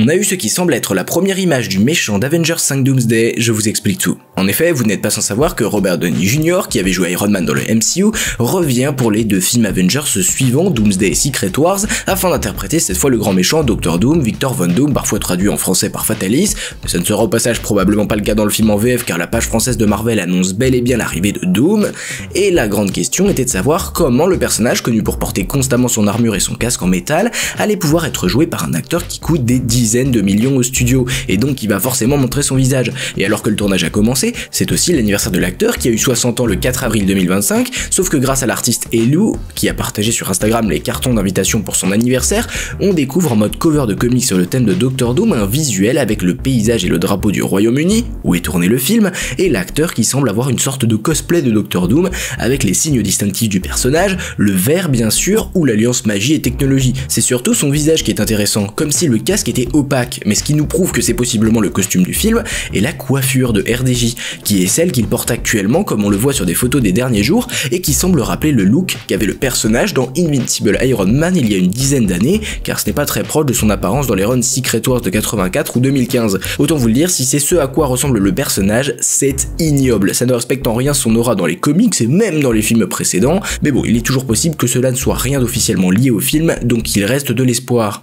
On a eu ce qui semble être la première image du méchant d'Avengers 5 Doomsday, je vous explique tout. En effet, vous n'êtes pas sans savoir que Robert Downey Jr., qui avait joué Iron Man dans le MCU, revient pour les 2 films Avengers suivants, Doomsday et Secret Wars, afin d'interpréter cette fois le grand méchant Dr Doom, Victor Von Doom, parfois traduit en français par Fatalis, mais ça ne sera au passage probablement pas le cas dans le film en VF car la page française de Marvel annonce bel et bien l'arrivée de Doom, et la grande question était de savoir comment le personnage, connu pour porter constamment son armure et son casque en métal, allait pouvoir être joué par un acteur qui coûte des dizaines de millions au studio, et donc qui va forcément montrer son visage. Et alors que le tournage a commencé, c'est aussi l'anniversaire de l'acteur qui a eu 60 ans le 4 avril 2025, sauf que grâce à l'artiste Elu, qui a partagé sur Instagram les cartons d'invitation pour son anniversaire, on découvre en mode cover de comics sur le thème de Dr Doom un visuel avec le paysage et le drapeau du Royaume-Uni, où est tourné le film, et l'acteur qui semble avoir une sorte de cosplay de Dr Doom, avec les signes distinctifs du personnage, le vert bien sûr, ou l'alliance magie et technologie. C'est surtout son visage qui est intéressant, comme si le casque était opaque, mais ce qui nous prouve que c'est possiblement le costume du film, est la coiffure de RDJ, qui est celle qu'il porte actuellement comme on le voit sur des photos des derniers jours, et qui semble rappeler le look qu'avait le personnage dans Invincible Iron Man il y a une dizaine d'années, car ce n'est pas très proche de son apparence dans les runs Secret Wars de 84 ou 2015. Autant vous le dire, si c'est ce à quoi ressemble le personnage, c'est ignoble, ça ne respecte en rien son aura dans les comics et même dans les films précédents, mais bon, il est toujours possible que cela ne soit rien d'officiellement lié au film, donc il reste de l'espoir.